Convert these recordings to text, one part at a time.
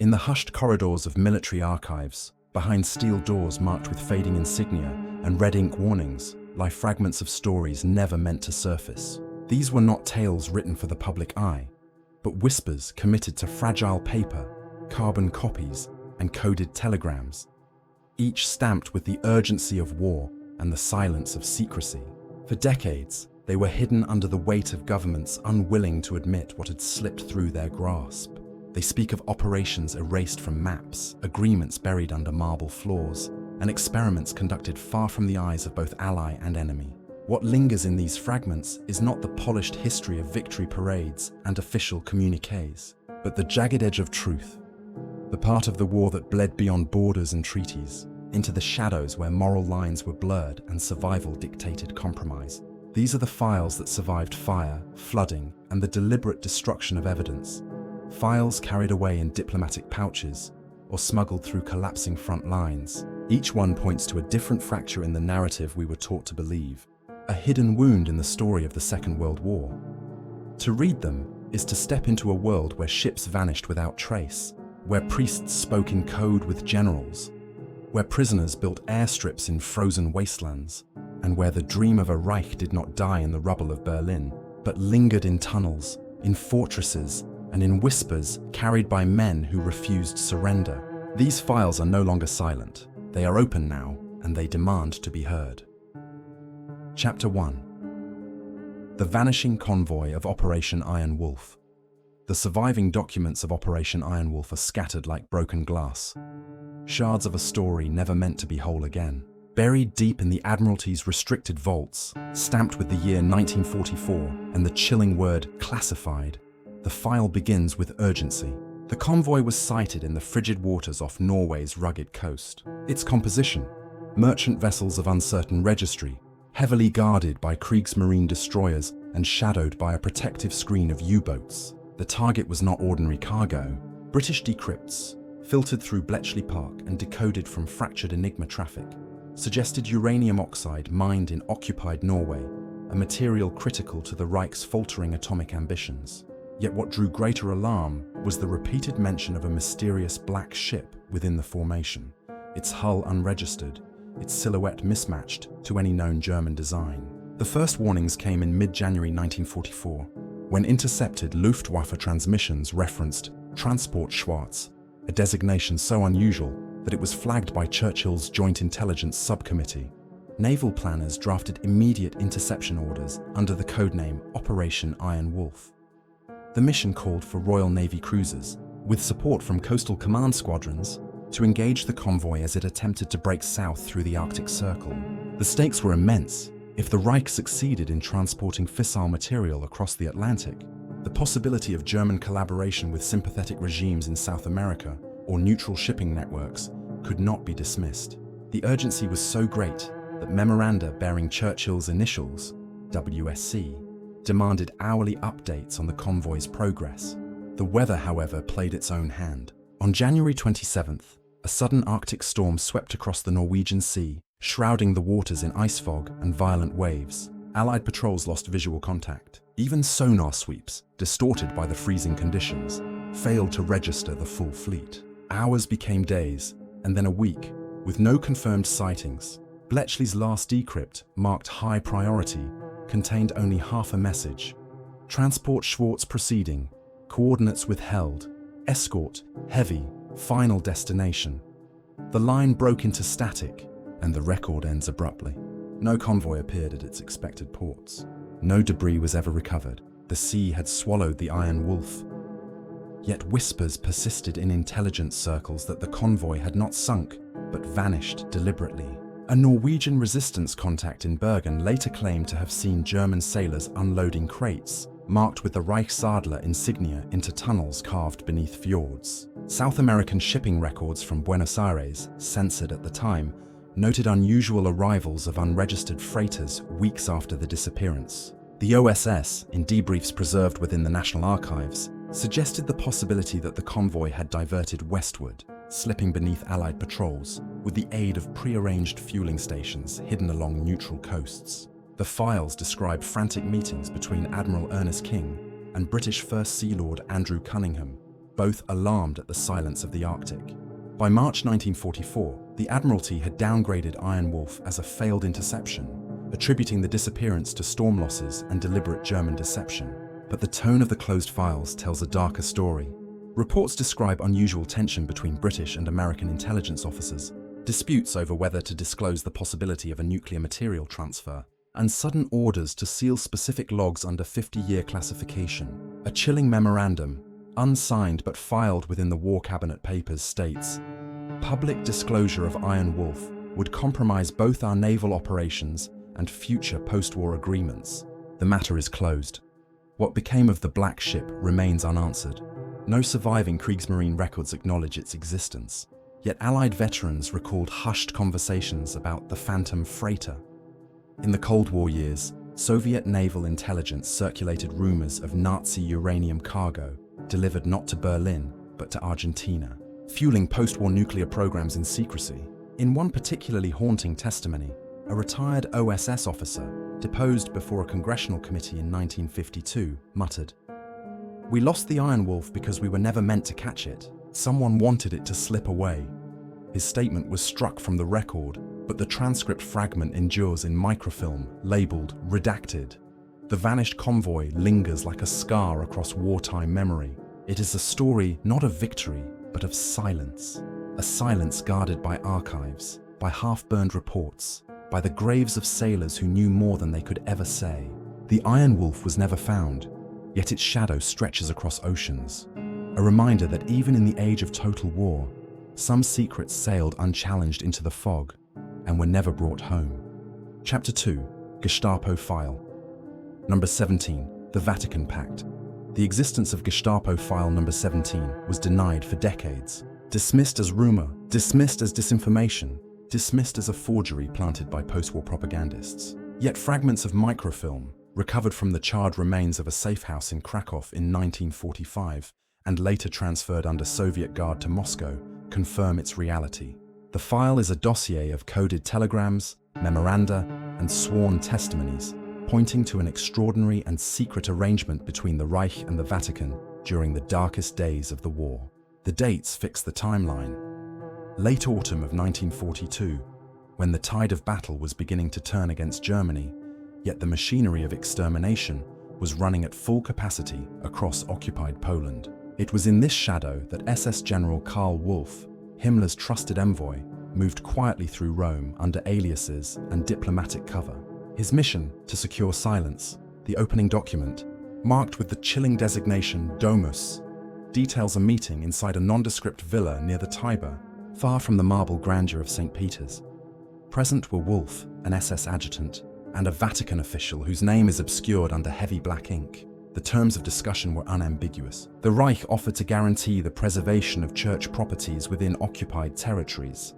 In the hushed corridors of military archives, behind steel doors marked with fading insignia and red ink warnings, lie fragments of stories never meant to surface. These were not tales written for the public eye, but whispers committed to fragile paper, carbon copies, and coded telegrams, each stamped with the urgency of war and the silence of secrecy. For decades, they were hidden under the weight of governments unwilling to admit what had slipped through their grasp. They speak of operations erased from maps, agreements buried under marble floors, and experiments conducted far from the eyes of both ally and enemy. What lingers in these fragments is not the polished history of victory parades and official communiques, but the jagged edge of truth, the part of the war that bled beyond borders and treaties, into the shadows where moral lines were blurred and survival dictated compromise. These are the files that survived fire, flooding, and the deliberate destruction of evidence. Files carried away in diplomatic pouches or smuggled through collapsing front lines. Each one points to a different fracture in the narrative we were taught to believe, a hidden wound in the story of the Second World War. To read them is to step into a world where ships vanished without trace, where priests spoke in code with generals, where prisoners built airstrips in frozen wastelands, and where the dream of a Reich did not die in the rubble of Berlin, but lingered in tunnels, in fortresses, and in whispers carried by men who refused surrender. These files are no longer silent. They are open now, and they demand to be heard. Chapter 1. The Vanishing Convoy of Operation Iron Wolf. The surviving documents of Operation Iron Wolf are scattered like broken glass, shards of a story never meant to be whole again. Buried deep in the Admiralty's restricted vaults, stamped with the year 1944 and the chilling word classified, the file begins with urgency. The convoy was sighted in the frigid waters off Norway's rugged coast. Its composition: merchant vessels of uncertain registry, heavily guarded by Kriegsmarine destroyers and shadowed by a protective screen of U-boats. The target was not ordinary cargo. British decrypts, filtered through Bletchley Park and decoded from fractured Enigma traffic, suggested uranium oxide mined in occupied Norway, a material critical to the Reich's faltering atomic ambitions. Yet what drew greater alarm was the repeated mention of a mysterious black ship within the formation, its hull unregistered, its silhouette mismatched to any known German design. The first warnings came in mid-January 1944, when intercepted Luftwaffe transmissions referenced Transport Schwarz, a designation so unusual that it was flagged by Churchill's Joint Intelligence Subcommittee. Naval planners drafted immediate interception orders under the codename Operation Iron Wolf. The mission called for Royal Navy cruisers, with support from coastal command squadrons, to engage the convoy as it attempted to break south through the Arctic Circle. The stakes were immense. If the Reich succeeded in transporting fissile material across the Atlantic, the possibility of German collaboration with sympathetic regimes in South America or neutral shipping networks could not be dismissed. The urgency was so great that memoranda bearing Churchill's initials, WSC, demanded hourly updates on the convoy's progress. The weather, however, played its own hand. On January 27th, a sudden Arctic storm swept across the Norwegian Sea, shrouding the waters in ice fog and violent waves. Allied patrols lost visual contact. Even sonar sweeps, distorted by the freezing conditions, failed to register the full fleet. Hours became days, and then a week, with no confirmed sightings. Bletchley's last decrypt, marked high priority, contained only half a message. Transport Schwarz proceeding, coordinates withheld, escort, heavy, final destination. The line broke into static, and the record ends abruptly. No convoy appeared at its expected ports. No debris was ever recovered. The sea had swallowed the Iron Wolf. Yet whispers persisted in intelligence circles that the convoy had not sunk, but vanished deliberately. A Norwegian resistance contact in Bergen later claimed to have seen German sailors unloading crates, marked with the Reichsadler insignia, into tunnels carved beneath fjords. South American shipping records from Buenos Aires, censored at the time, noted unusual arrivals of unregistered freighters weeks after the disappearance. The OSS, in debriefs preserved within the National Archives, suggested the possibility that the convoy had diverted westward, slipping beneath Allied patrols, with the aid of prearranged fueling stations hidden along neutral coasts. The files describe frantic meetings between Admiral Ernest King and British First Sea Lord Andrew Cunningham, both alarmed at the silence of the Arctic. By March 1944, the Admiralty had downgraded Iron Wolf as a failed interception, attributing the disappearance to storm losses and deliberate German deception. But the tone of the closed files tells a darker story. Reports describe unusual tension between British and American intelligence officers, disputes over whether to disclose the possibility of a nuclear material transfer, and sudden orders to seal specific logs under 50-year classification. A chilling memorandum, unsigned but filed within the War Cabinet papers, states, "Public disclosure of Iron Wolf would compromise both our naval operations and future post-war agreements. The matter is closed." What became of the Black Ship remains unanswered. No surviving Kriegsmarine records acknowledge its existence. Yet Allied veterans recalled hushed conversations about the Phantom Freighter. In the Cold War years, Soviet naval intelligence circulated rumors of Nazi uranium cargo delivered not to Berlin, but to Argentina, fueling post-war nuclear programs in secrecy. In one particularly haunting testimony, a retired OSS officer, deposed before a congressional committee in 1952, muttered, "We lost the Iron Wolf because we were never meant to catch it. Someone wanted it to slip away." His statement was struck from the record, but the transcript fragment endures in microfilm, labeled "Redacted." The vanished convoy lingers like a scar across wartime memory. It is a story not of victory, but of silence. A silence guarded by archives, by half-burned reports, by the graves of sailors who knew more than they could ever say. The Iron Wolf was never found, yet its shadow stretches across oceans. A reminder that even in the age of total war, some secrets sailed unchallenged into the fog and were never brought home. Chapter 2, Gestapo File. Number 17, the Vatican Pact. The existence of Gestapo File number 17 was denied for decades. Dismissed as rumor, dismissed as disinformation, dismissed as a forgery planted by post-war propagandists. Yet fragments of microfilm, recovered from the charred remains of a safe house in Krakow in 1945 and later transferred under Soviet guard to Moscow, confirm its reality. The file is a dossier of coded telegrams, memoranda, and sworn testimonies, pointing to an extraordinary and secret arrangement between the Reich and the Vatican during the darkest days of the war. The dates fix the timeline. Late autumn of 1942, when the tide of battle was beginning to turn against Germany, yet the machinery of extermination was running at full capacity across occupied Poland. It was in this shadow that SS General Karl Wolff, Himmler's trusted envoy, moved quietly through Rome under aliases and diplomatic cover. His mission, to secure silence, the opening document, marked with the chilling designation Domus, details a meeting inside a nondescript villa near the Tiber, far from the marble grandeur of St. Peter's. Present were Wolff, an SS adjutant, and a Vatican official whose name is obscured under heavy black ink. The terms of discussion were unambiguous. The Reich offered to guarantee the preservation of church properties within occupied territories,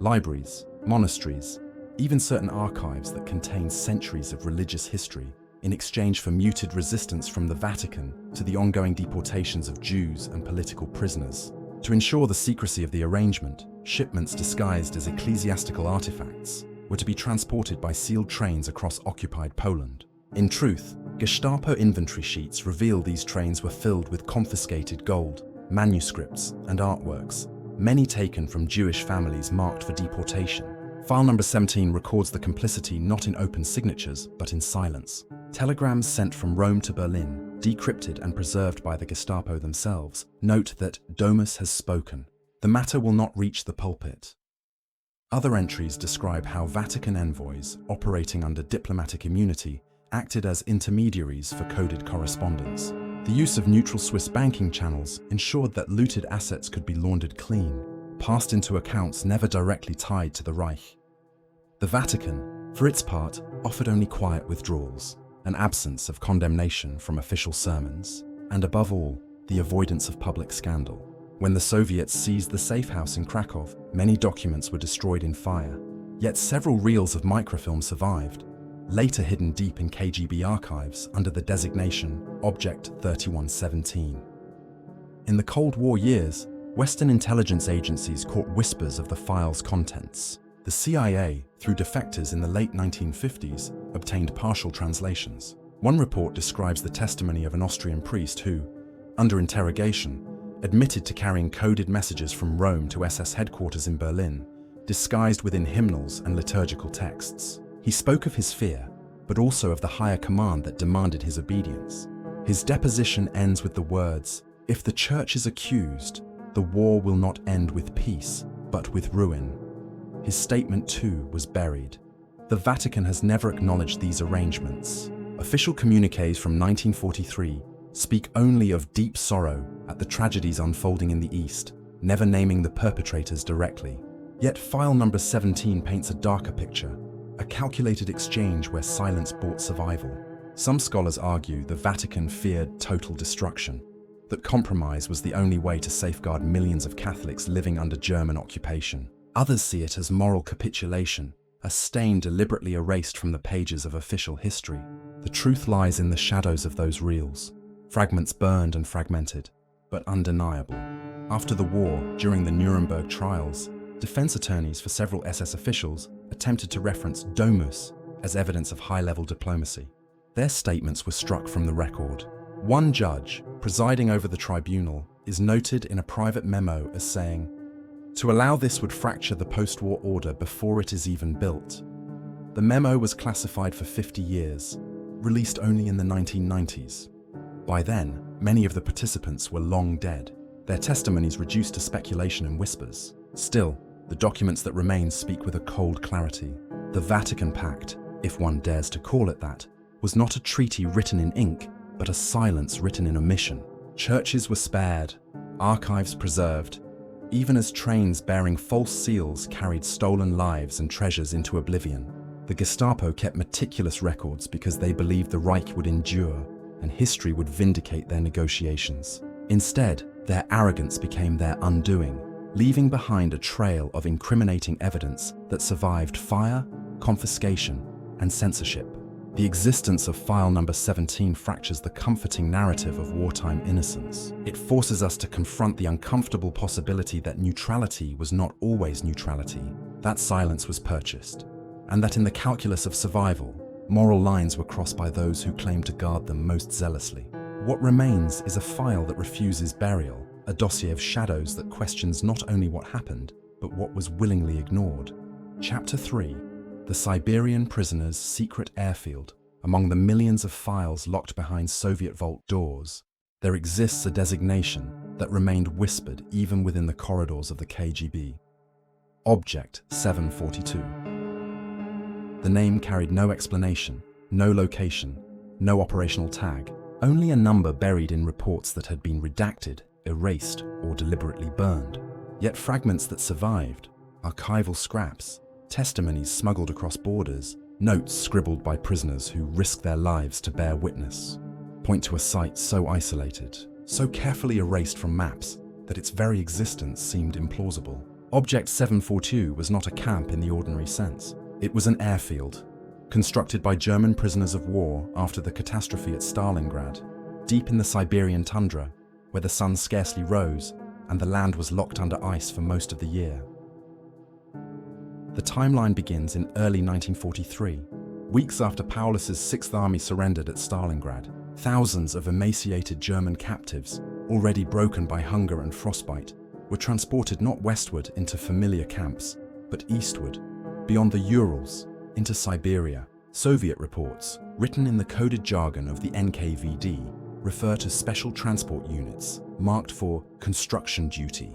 libraries, monasteries, even certain archives that contain centuries of religious history, in exchange for muted resistance from the Vatican to the ongoing deportations of Jews and political prisoners. To ensure the secrecy of the arrangement, shipments disguised as ecclesiastical artifacts were to be transported by sealed trains across occupied Poland. In truth, Gestapo inventory sheets reveal these trains were filled with confiscated gold, manuscripts, and artworks, many taken from Jewish families marked for deportation. File number 17 records the complicity not in open signatures, but in silence. Telegrams sent from Rome to Berlin, decrypted and preserved by the Gestapo themselves, note that Domus has spoken. The matter will not reach the pulpit. Other entries describe how Vatican envoys, operating under diplomatic immunity, acted as intermediaries for coded correspondence. The use of neutral Swiss banking channels ensured that looted assets could be laundered clean, passed into accounts never directly tied to the Reich. The Vatican, for its part, offered only quiet withdrawals, an absence of condemnation from official sermons, and above all, the avoidance of public scandal. When the Soviets seized the safe house in Krakow, many documents were destroyed in fire, yet several reels of microfilm survived, later hidden deep in KGB archives under the designation Object 3117. In the Cold War years, Western intelligence agencies caught whispers of the file's contents. The CIA, through defectors in the late 1950s, obtained partial translations. One report describes the testimony of an Austrian priest who, under interrogation, admitted to carrying coded messages from Rome to SS headquarters in Berlin, disguised within hymnals and liturgical texts. He spoke of his fear, but also of the higher command that demanded his obedience. His deposition ends with the words, "If the Church is accused, the war will not end with peace, but with ruin." His statement too was buried. The Vatican has never acknowledged these arrangements. Official communiques from 1943 speak only of deep sorrow at the tragedies unfolding in the East, never naming the perpetrators directly. Yet file number 17 paints a darker picture, a calculated exchange where silence bought survival. Some scholars argue the Vatican feared total destruction, that compromise was the only way to safeguard millions of Catholics living under German occupation. Others see it as moral capitulation, a stain deliberately erased from the pages of official history. The truth lies in the shadows of those reels, fragments burned and fragmented, but undeniable. After the war, during the Nuremberg trials, defense attorneys for several SS officials attempted to reference domus as evidence of high-level diplomacy. Their statements were struck from the record. One judge, presiding over the tribunal, is noted in a private memo as saying, "To allow this would fracture the post-war order before it is even built." The memo was classified for 50 years, released only in the 1990s. By then, many of the participants were long dead, their testimonies reduced to speculation and whispers. Still, the documents that remain speak with a cold clarity. The Vatican Pact, if one dares to call it that, was not a treaty written in ink, but a silence written in omission. Churches were spared, archives preserved, even as trains bearing false seals carried stolen lives and treasures into oblivion. The Gestapo kept meticulous records because they believed the Reich would endure and history would vindicate their negotiations. Instead, their arrogance became their undoing, leaving behind a trail of incriminating evidence that survived fire, confiscation, and censorship. The existence of file number 17 fractures the comforting narrative of wartime innocence. It forces us to confront the uncomfortable possibility that neutrality was not always neutrality, that silence was purchased, and that in the calculus of survival, moral lines were crossed by those who claimed to guard them most zealously. What remains is a file that refuses burial, a dossier of shadows that questions not only what happened, but what was willingly ignored. Chapter 3. The Siberian Prisoner's Secret Airfield. Among the millions of files locked behind Soviet vault doors, there exists a designation that remained whispered even within the corridors of the KGB. Object 742. The name carried no explanation, no location, no operational tag, only a number buried in reports that had been redacted, erased, or deliberately burned. Yet fragments that survived, archival scraps, testimonies smuggled across borders, notes scribbled by prisoners who risked their lives to bear witness, point to a site so isolated, so carefully erased from maps, that its very existence seemed implausible. Object 742 was not a camp in the ordinary sense. It was an airfield, constructed by German prisoners of war after the catastrophe at Stalingrad, deep in the Siberian tundra, where the sun scarcely rose and the land was locked under ice for most of the year. The timeline begins in early 1943, weeks after Paulus's Sixth Army surrendered at Stalingrad. Thousands of emaciated German captives, already broken by hunger and frostbite, were transported not westward into familiar camps, but eastward, beyond the Urals, into Siberia. Soviet reports, written in the coded jargon of the NKVD, refer to special transport units marked for construction duty.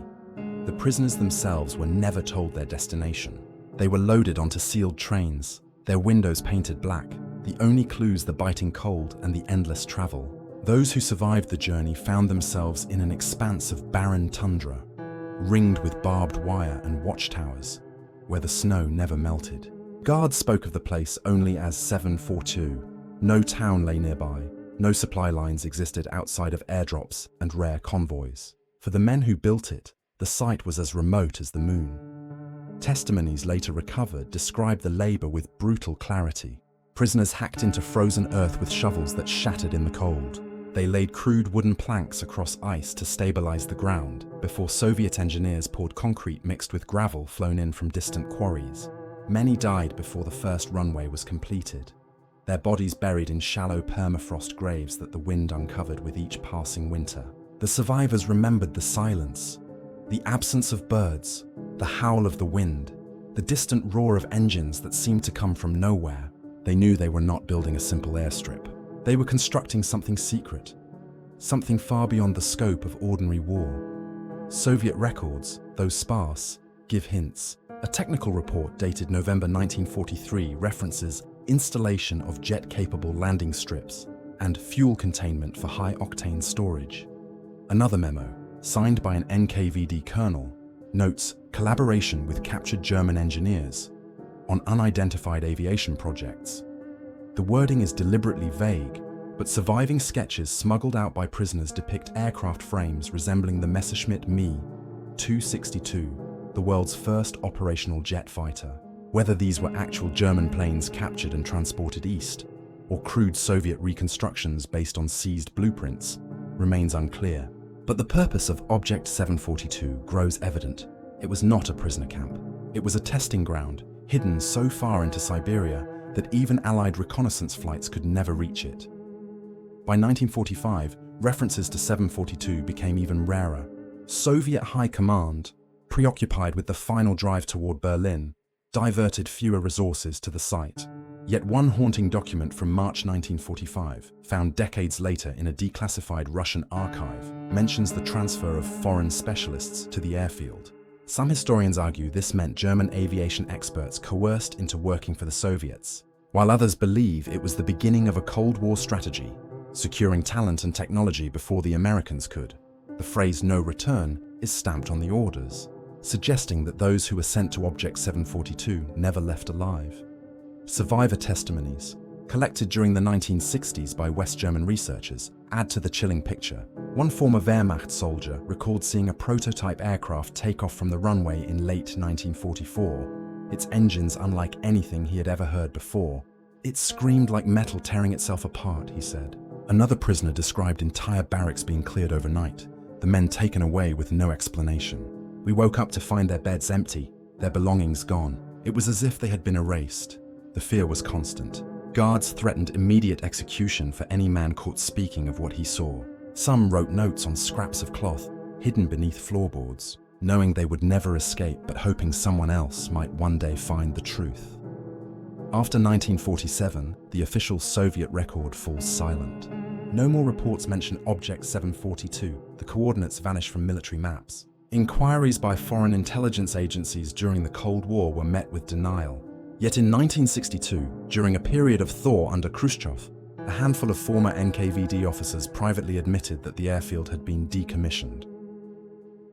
The prisoners themselves were never told their destination. They were loaded onto sealed trains, their windows painted black, the only clues the biting cold and the endless travel. Those who survived the journey found themselves in an expanse of barren tundra, ringed with barbed wire and watchtowers, where the snow never melted. Guards spoke of the place only as 742. No town lay nearby, no supply lines existed outside of airdrops and rare convoys. For the men who built it, the site was as remote as the moon. Testimonies later recovered described the labor with brutal clarity. Prisoners hacked into frozen earth with shovels that shattered in the cold. They laid crude wooden planks across ice to stabilize the ground before Soviet engineers poured concrete mixed with gravel flown in from distant quarries. Many died before the first runway was completed, their bodies buried in shallow permafrost graves that the wind uncovered with each passing winter. The survivors remembered the silence, the absence of birds, the howl of the wind, the distant roar of engines that seemed to come from nowhere. They knew they were not building a simple airstrip. They were constructing something secret, something far beyond the scope of ordinary war. Soviet records, though sparse, give hints. A technical report dated November 1943 references installation of jet-capable landing strips and fuel containment for high-octane storage. Another memo, signed by an NKVD colonel, notes collaboration with captured German engineers on unidentified aviation projects. The wording is deliberately vague, but surviving sketches smuggled out by prisoners depict aircraft frames resembling the Messerschmitt Me-262, the world's first operational jet fighter. Whether these were actual German planes captured and transported east, or crude Soviet reconstructions based on seized blueprints, remains unclear. But the purpose of Object 742 grows evident. It was not a prisoner camp. It was a testing ground, hidden so far into Siberia that even Allied reconnaissance flights could never reach it. By 1945, references to 742 became even rarer. Soviet high command, preoccupied with the final drive toward Berlin, diverted fewer resources to the site. Yet one haunting document from March 1945, found decades later in a declassified Russian archive, mentions the transfer of foreign specialists to the airfield. Some historians argue this meant German aviation experts coerced into working for the Soviets, while others believe it was the beginning of a Cold War strategy, securing talent and technology before the Americans could. The phrase "no return" is stamped on the orders, suggesting that those who were sent to Object 742 never left alive. Survivor testimonies, collected during the 1960s by West German researchers, add to the chilling picture. One former Wehrmacht soldier recalled seeing a prototype aircraft take off from the runway in late 1944, its engines unlike anything he had ever heard before. "It screamed like metal tearing itself apart," he said. Another prisoner described entire barracks being cleared overnight, the men taken away with no explanation. "We woke up to find their beds empty, their belongings gone. It was as if they had been erased." The fear was constant. Guards threatened immediate execution for any man caught speaking of what he saw. Some wrote notes on scraps of cloth hidden beneath floorboards, knowing they would never escape but hoping someone else might one day find the truth. After 1947, the official Soviet record falls silent. No more reports mention Object 742, the coordinates vanish from military maps. Inquiries by foreign intelligence agencies during the Cold War were met with denial. Yet in 1962, during a period of thaw under Khrushchev, a handful of former NKVD officers privately admitted that the airfield had been decommissioned.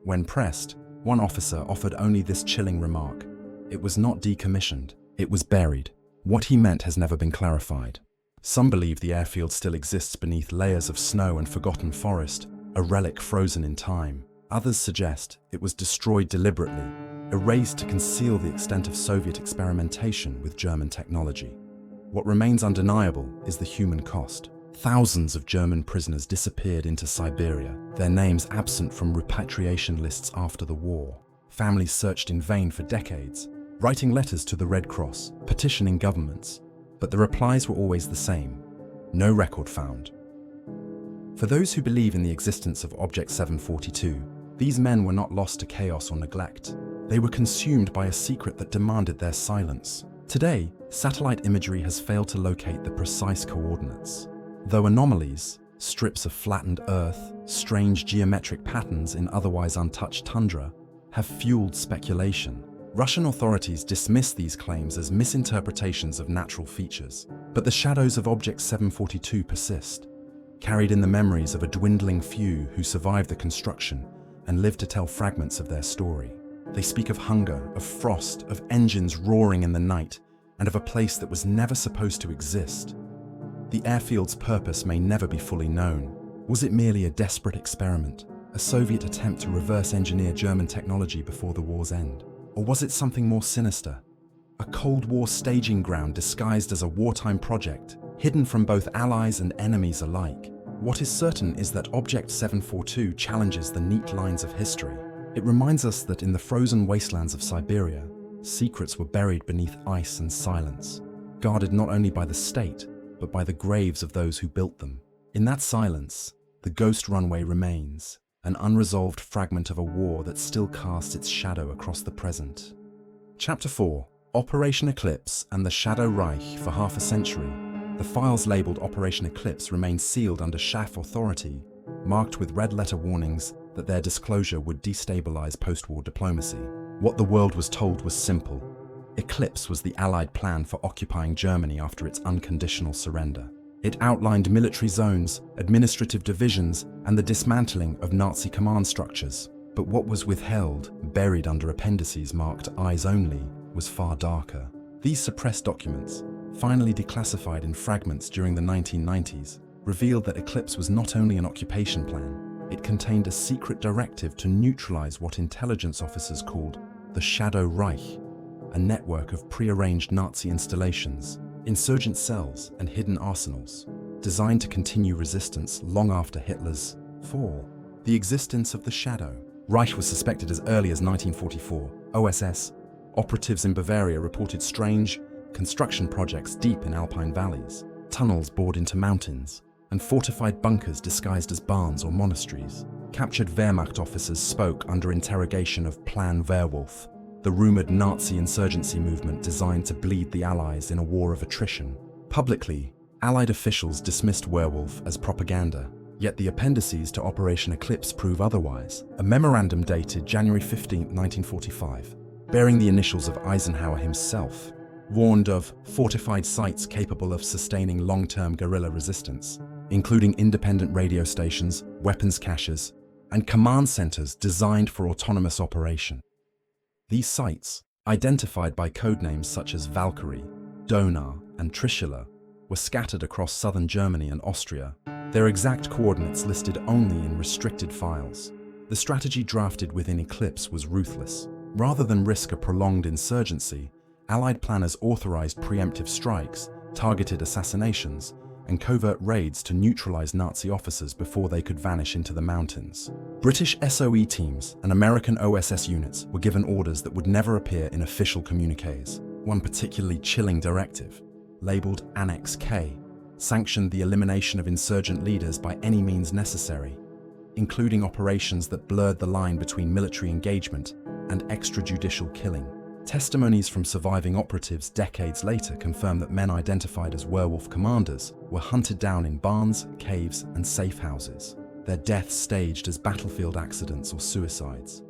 When pressed, one officer offered only this chilling remark: "It was not decommissioned, it was buried." What he meant has never been clarified. Some believe the airfield still exists beneath layers of snow and forgotten forest, a relic frozen in time. Others suggest it was destroyed deliberately, erased to conceal the extent of Soviet experimentation with German technology. What remains undeniable is the human cost. Thousands of German prisoners disappeared into Siberia, their names absent from repatriation lists after the war. Families searched in vain for decades, writing letters to the Red Cross, petitioning governments, but the replies were always the same: no record found. For those who believe in the existence of Object 742, these men were not lost to chaos or neglect. They were consumed by a secret that demanded their silence. Today, satellite imagery has failed to locate the precise coordinates. Though anomalies, strips of flattened Earth, strange geometric patterns in otherwise untouched tundra, have fueled speculation. Russian authorities dismiss these claims as misinterpretations of natural features. But the shadows of Object 742 persist, carried in the memories of a dwindling few who survived the construction and lived to tell fragments of their story. They speak of hunger, of frost, of engines roaring in the night, and of a place that was never supposed to exist. The airfield's purpose may never be fully known. Was it merely a desperate experiment, a Soviet attempt to reverse engineer German technology before the war's end? Or was it something more sinister? A Cold War staging ground disguised as a wartime project, hidden from both allies and enemies alike? What is certain is that Object 742 challenges the neat lines of history. It reminds us that in the frozen wastelands of Siberia, secrets were buried beneath ice and silence, guarded not only by the state, but by the graves of those who built them. In that silence, the ghost runway remains, an unresolved fragment of a war that still casts its shadow across the present. Chapter 4. Operation Eclipse and the Shadow Reich. For half a century, the files labeled Operation Eclipse remained sealed under SHAF authority, marked with red-letter warnings that their disclosure would destabilize post-war diplomacy. What the world was told was simple. Eclipse was the Allied plan for occupying Germany after its unconditional surrender. It outlined military zones, administrative divisions, and the dismantling of Nazi command structures. But what was withheld, buried under appendices marked Eyes Only, was far darker. These suppressed documents, finally declassified in fragments during the 1990s, revealed that Eclipse was not only an occupation plan, it contained a secret directive to neutralize what intelligence officers called the Shadow Reich, a network of prearranged Nazi installations, insurgent cells, and hidden arsenals, designed to continue resistance long after Hitler's fall. The existence of the Shadow Reich was suspected as early as 1944. OSS operatives in Bavaria reported strange construction projects deep in alpine valleys, tunnels bored into mountains, and fortified bunkers disguised as barns or monasteries. Captured Wehrmacht officers spoke under interrogation of Plan Werwolf, the rumored Nazi insurgency movement designed to bleed the Allies in a war of attrition. Publicly, Allied officials dismissed Werwolf as propaganda, yet the appendices to Operation Eclipse prove otherwise. A memorandum dated January 15, 1945, bearing the initials of Eisenhower himself, warned of fortified sites capable of sustaining long-term guerrilla resistance, including independent radio stations, weapons caches, and command centers designed for autonomous operation. These sites, identified by codenames such as Valkyrie, Donar, and Trishula, were scattered across southern Germany and Austria, their exact coordinates listed only in restricted files. The strategy drafted within Eclipse was ruthless. Rather than risk a prolonged insurgency, Allied planners authorized preemptive strikes, targeted assassinations, and covert raids to neutralize Nazi officers before they could vanish into the mountains. British SOE teams and American OSS units were given orders that would never appear in official communiques. One particularly chilling directive, labeled Annex K, sanctioned the elimination of insurgent leaders by any means necessary, including operations that blurred the line between military engagement and extrajudicial killing. Testimonies from surviving operatives decades later confirm that men identified as werewolf commanders were hunted down in barns, caves, and safe houses, their deaths staged as battlefield accidents or suicides.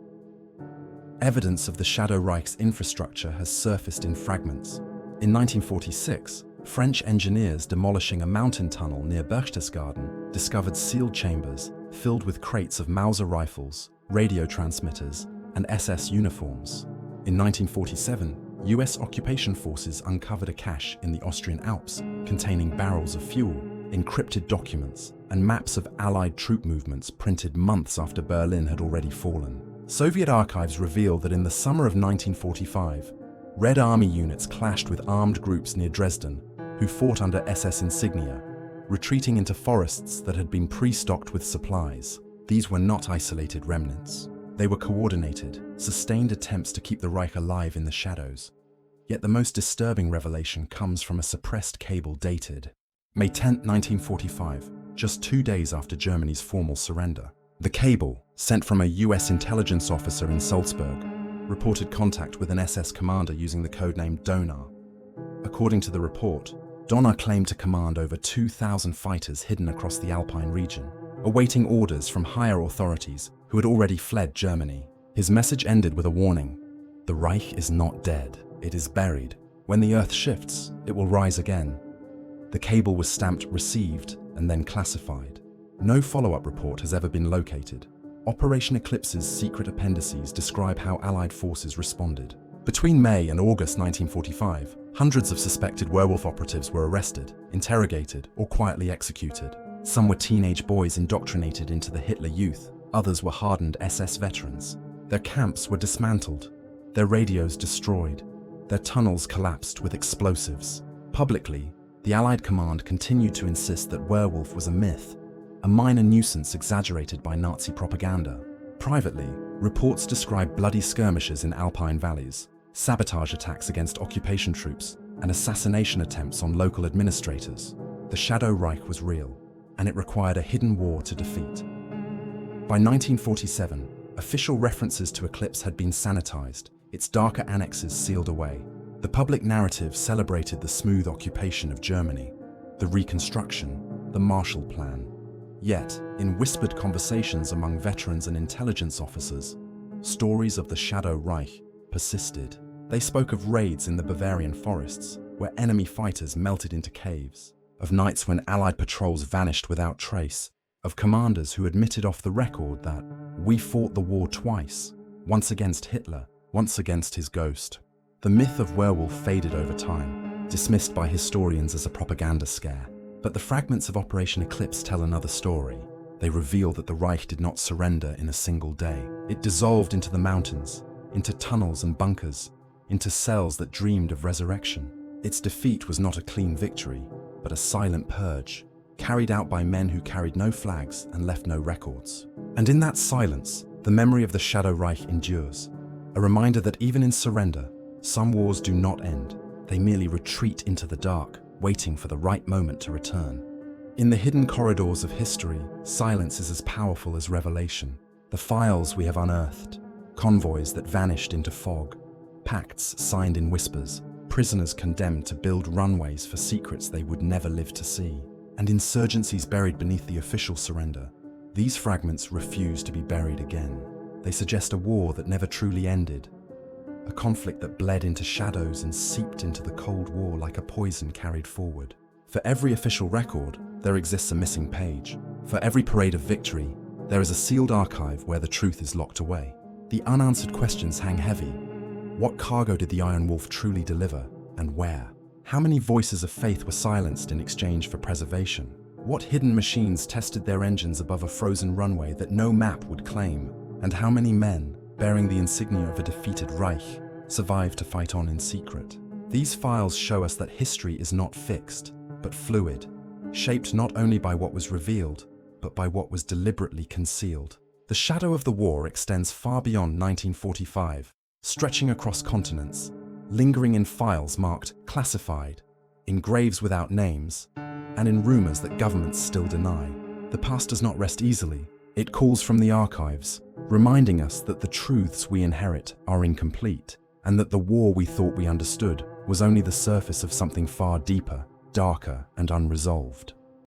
Evidence of the Shadow Reich's infrastructure has surfaced in fragments. In 1946, French engineers demolishing a mountain tunnel near Berchtesgaden discovered sealed chambers filled with crates of Mauser rifles, radio transmitters, and SS uniforms. In 1947, US occupation forces uncovered a cache in the Austrian Alps containing barrels of fuel, encrypted documents, and maps of Allied troop movements printed months after Berlin had already fallen. Soviet archives reveal that in the summer of 1945, Red Army units clashed with armed groups near Dresden who fought under SS insignia, retreating into forests that had been pre-stocked with supplies. These were not isolated remnants. They were coordinated, sustained attempts to keep the Reich alive in the shadows. Yet the most disturbing revelation comes from a suppressed cable dated May 10, 1945, just 2 days after Germany's formal surrender. The cable, sent from a US intelligence officer in Salzburg, reported contact with an SS commander using the codename Donar. According to the report, Donar claimed to command over 2,000 fighters hidden across the Alpine region, awaiting orders from higher authorities who had already fled Germany. His message ended with a warning: the Reich is not dead, it is buried. When the earth shifts, it will rise again. The cable was stamped received and then classified. No follow-up report has ever been located. Operation Eclipse's secret appendices describe how Allied forces responded. Between May and August 1945, hundreds of suspected werewolf operatives were arrested, interrogated, or quietly executed. Some were teenage boys indoctrinated into the Hitler Youth. Others were hardened SS veterans. Their camps were dismantled, their radios destroyed, their tunnels collapsed with explosives. Publicly, the Allied command continued to insist that werewolf was a myth, a minor nuisance exaggerated by Nazi propaganda. Privately, reports describe bloody skirmishes in Alpine valleys, sabotage attacks against occupation troops, and assassination attempts on local administrators. The Shadow Reich was real, and it required a hidden war to defeat. By 1947, official references to Eclipse had been sanitized, its darker annexes sealed away. The public narrative celebrated the smooth occupation of Germany, the reconstruction, the Marshall Plan. Yet, in whispered conversations among veterans and intelligence officers, stories of the Shadow Reich persisted. They spoke of raids in the Bavarian forests, where enemy fighters melted into caves, of nights when Allied patrols vanished without trace, of commanders who admitted off the record that we fought the war twice, once against Hitler, once against his ghost. The myth of werewolf faded over time, dismissed by historians as a propaganda scare. But the fragments of Operation Eclipse tell another story. They reveal that the Reich did not surrender in a single day. It dissolved into the mountains, into tunnels and bunkers, into cells that dreamed of resurrection. Its defeat was not a clean victory, but a silent purge, carried out by men who carried no flags and left no records. And in that silence, the memory of the Shadow Reich endures, a reminder that even in surrender, some wars do not end. They merely retreat into the dark, waiting for the right moment to return. In the hidden corridors of history, silence is as powerful as revelation. The files we have unearthed, convoys that vanished into fog, pacts signed in whispers, prisoners condemned to build runways for secrets they would never live to see, and insurgencies buried beneath the official surrender. These fragments refuse to be buried again. They suggest a war that never truly ended, a conflict that bled into shadows and seeped into the Cold War like a poison carried forward. For every official record, there exists a missing page. For every parade of victory, there is a sealed archive where the truth is locked away. The unanswered questions hang heavy. What cargo did the Iron Wolf truly deliver, and where? How many voices of faith were silenced in exchange for preservation? What hidden machines tested their engines above a frozen runway that no map would claim? And how many men, bearing the insignia of a defeated Reich, survived to fight on in secret? These files show us that history is not fixed, but fluid, shaped not only by what was revealed, but by what was deliberately concealed. The shadow of the war extends far beyond 1945, stretching across continents, lingering in files marked classified, in graves without names, and in rumors that governments still deny. The past does not rest easily. It calls from the archives, reminding us that the truths we inherit are incomplete, and that the war we thought we understood was only the surface of something far deeper, darker, and unresolved.